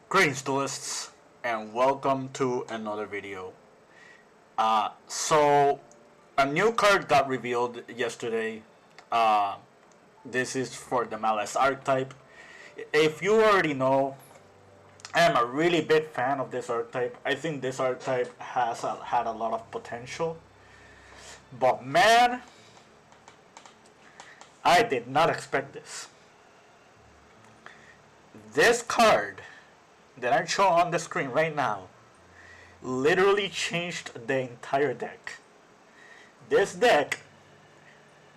Greetings duelists, and welcome to another video. So a new card got revealed yesterday. This is for the Malice archetype. If you already know, I am a really big fan of this archetype. I think this archetype has had a lot of potential. But man, I did not expect this. This card that I show on the screen right now literally changed the entire deck. This deck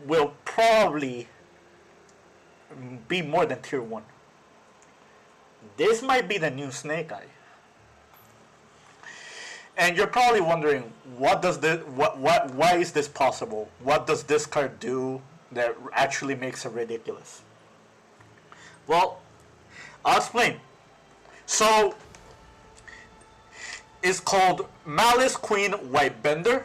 will probably be more than tier 1. This might be the new Snake Eye. And you're probably wondering, why is this possible? What does this card do that actually makes it ridiculous? Well, I'll explain. So, it's called Malice Queen White Binder.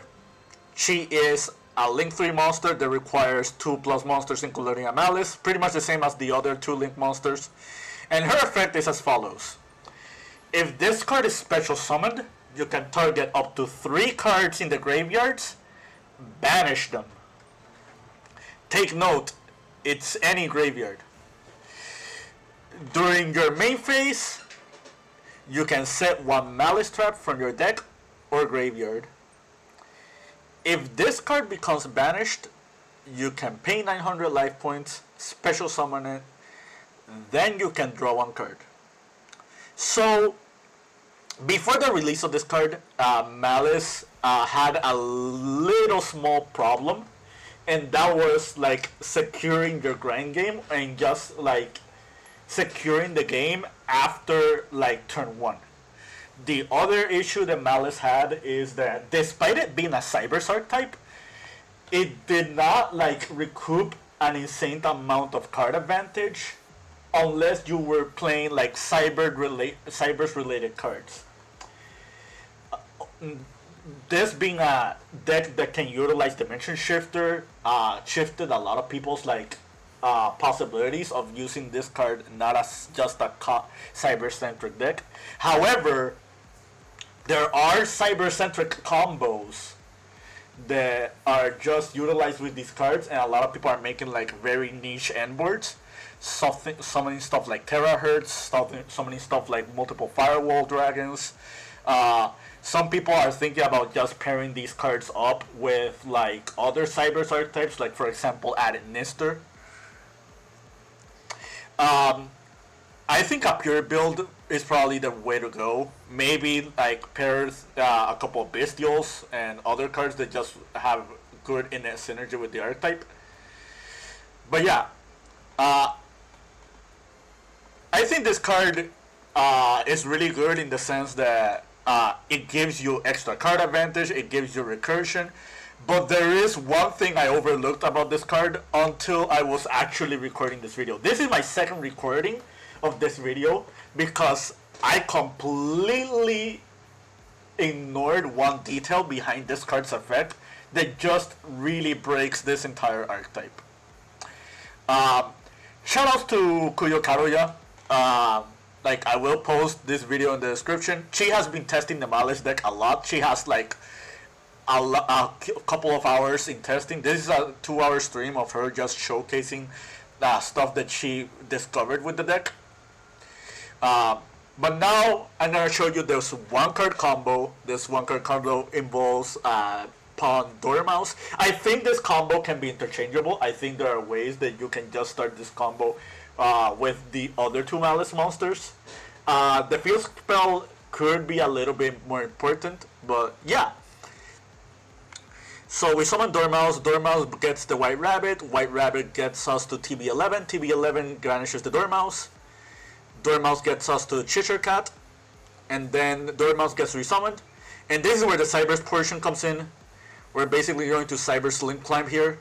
She is a Link 3 monster that requires 2+ monsters including a Malice. Pretty much the same as the other 2 Link monsters. And her effect is as follows. If this card is special summoned, you can target up to 3 cards in the graveyards, banish them. Take note, it's any graveyard. During your main phase, you can set 1 Malice trap from your deck or graveyard. If this card becomes banished, you can pay 900 life points, special summon it, then you can draw 1 card. So, before the release of this card, Malice had a little small problem, and that was like securing your grind game and just like securing the game after like turn 1. The other issue that Malice had is that despite it being a Cyber archetype, it did not like recoup an insane amount of card advantage unless you were playing like Cybers related cards. This being a deck that can utilize Dimension Shifter, shifted a lot of people's like possibilities of using this card not as just a cyber-centric deck. However, there are cyber-centric combos that are just utilized with these cards, and a lot of people are making like very niche endboards. Summoning stuff like Terahertz, summoning stuff like multiple Firewall Dragons. Some people are thinking about just pairing these cards up with like other Cyber archetypes, like for example adding Nister. I think a pure build is probably the way to go. Maybe like pair a couple of Bestials and other cards that just have good innate synergy with the archetype. But yeah, I think this card is really good in the sense that it gives you extra card advantage, it gives you recursion. But there is one thing I overlooked about this card until I was actually recording this video. This is my second recording of this video because I completely ignored one detail behind this card's effect that just really breaks this entire archetype. Shoutouts to Kujo Cattleya. Like, I will post this video in the description. She has been testing the Malice deck a lot. She has like a couple of hours in testing. This is a 2-hour stream of her just showcasing stuff that she discovered with the deck. But now I'm gonna show you this 1-card combo. This 1-card combo involves Pawn Dormouse. I think this combo can be interchangeable. I think there are ways that you can just start this combo with the other 2 Malice monsters. The field spell could be a little bit more important, but yeah. So we summon Dormouse, Dormouse gets the White Rabbit gets us to TB11, TB11 banishes the Dormouse, Dormouse gets us to Cheshire Cat, and then Dormouse gets resummoned. And this is where the Cybers portion comes in. We're basically going to Cybers Link Climb here.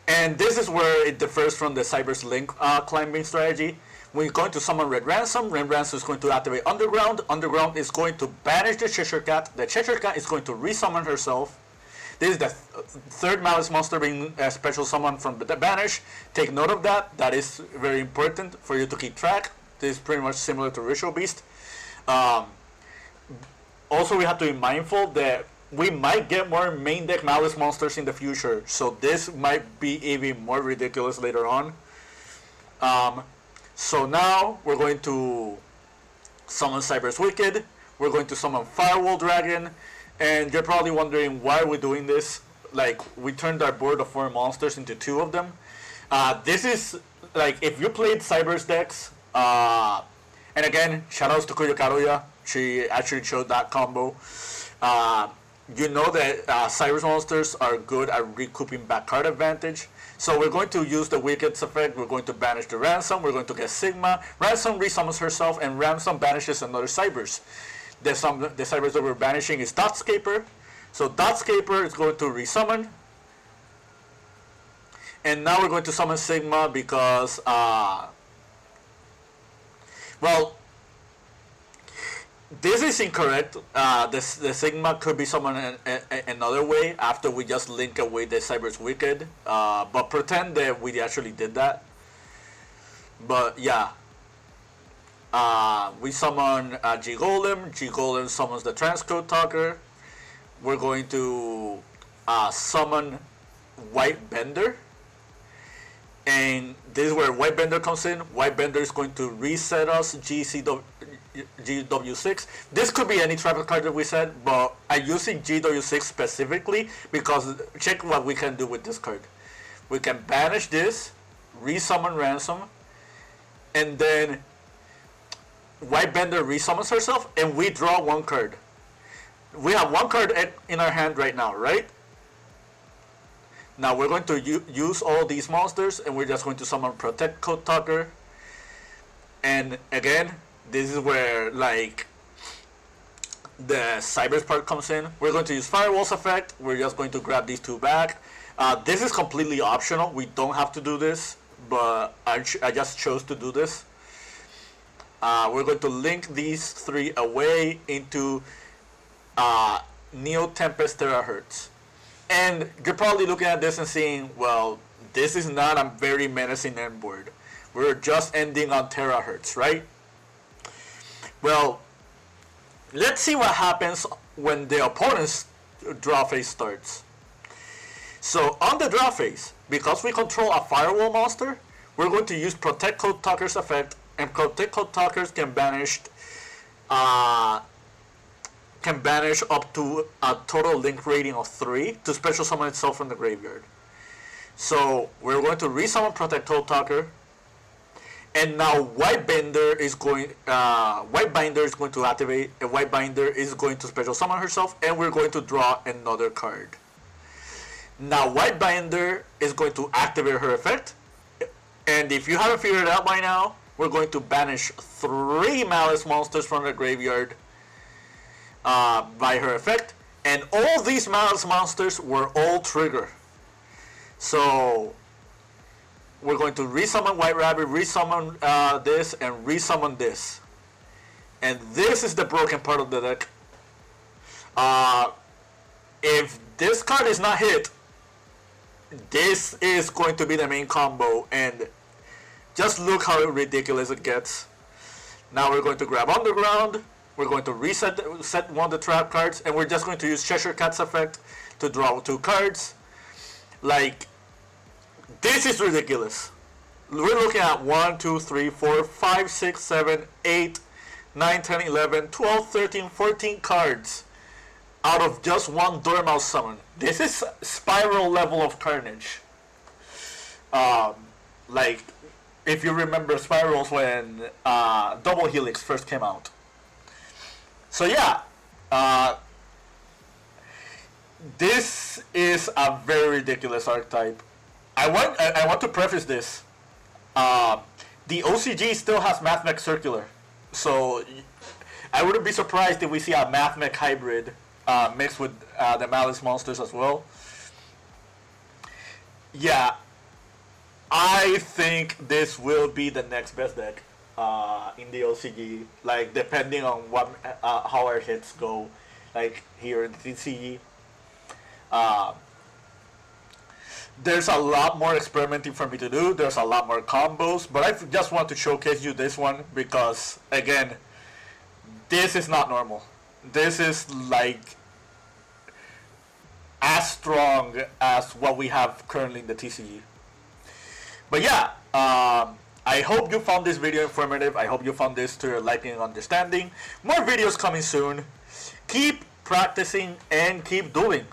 And this is where it differs from the Cybers Link climbing strategy. When you're going to summon Red Ransom is going to activate Underground. Underground is going to banish the Cheshire Cat. The Cheshire Cat is going to resummon herself. This is the third Malice monster being special summon from the banish. Take note of that. That is very important for you to keep track. This is pretty much similar to Ritual Beast. Also, we have to be mindful that we might get more main deck Malice monsters in the future, so this might be even more ridiculous later on. So now we're going to summon Cyber's Wicked. We're going to summon Firewall Dragon, and you're probably wondering why we're doing this. Like, we turned our board of 4 monsters into 2 of them. This is like, if you played Cyber's decks, and again, shoutouts to Kujo Cattleya. She actually showed that combo. You know that Cyber's monsters are good at recouping back card advantage. So we're going to use the Wicked's effect. We're going to banish the Ransom. We're going to get Sigma. Ransom resummons herself, and Ransom banishes another Cybers. The Cybers that we're banishing is Dotscaper. So Dotscaper is going to resummon. And now we're going to summon Sigma because, well, this is incorrect. The Sigma could be summoned another way after we just link away the Cyber's Wicked. But pretend that we actually did that. But yeah. We summon G-Golem. G-Golem summons the Transcode Talker. We're going to summon White Bender. And this is where White Bender comes in. White Bender is going to reset us GW6. This could be any trapper card that we said, but I'm using GW6 specifically because check what we can do with this card. We can banish this, resummon Ransom, and then White Bender resummons herself, and we draw 1 card. We have 1 card in our hand right now, right? Now we're going to use all these monsters, and we're just going to summon Protect Code Talker. And again, this is where like the Cybers part comes in. We're going to use Firewall's effect. We're just going to grab these 2 back. This is completely optional. We don't have to do this, but I just chose to do this. We're going to link these 3 away into Neo Tempest Terahertz. And you're probably looking at this and saying, well, this is not a very menacing end board. We're just ending on terahertz, right? Well, let's see what happens when the opponent's draw phase starts. So on the draw phase, because we control a Firewall monster, we're going to use Protect Code Talker's effect, and Protect Code Talkers can banish up to a total link rating of 3 to special summon itself from the graveyard. So we're going to resummon Protect Code Talker, and now White Binder is going to activate, and White Binder is going to special summon herself, and we're going to draw another card. Now White Binder is going to activate her effect, and if you haven't figured it out by now, we're going to banish 3 Malice monsters from the graveyard by her effect, and all these Malice monsters were all trigger. So we're going to resummon White Rabbit, resummon this, and resummon this. And this is the broken part of the deck. If this card is not hit, this is going to be the main combo, and just look how ridiculous it gets. Now we're going to grab Underground. We're going to set 1 of the trap cards, and we're just going to use Cheshire Cat's effect to draw 2 cards. Like, this is ridiculous. We're looking at 1, 2, 3, 4, 5, 6, 7, 8, 9, 10, 11, 12, 13, 14 cards out of just 1 Dormouse summon. This is Spiral level of carnage. Like, if you remember Spirals when Double Helix first came out. So yeah, this is a very ridiculous archetype. I want to preface this. The OCG still has Mathmech Circular, so I wouldn't be surprised if we see a Mathmech hybrid mixed with the Malice monsters as well. Yeah, I think this will be the next best deck in the OCG. Like, depending on what how our hits go, like here in the TCG. There's a lot more experimenting for me to do. There's a lot more combos, but I just want to showcase you this one because, again, this is not normal. This is like as strong as what we have currently in the TCG. But yeah, I hope you found this video informative. I hope you found this to your liking and understanding. More videos coming soon. Keep practicing and keep doing.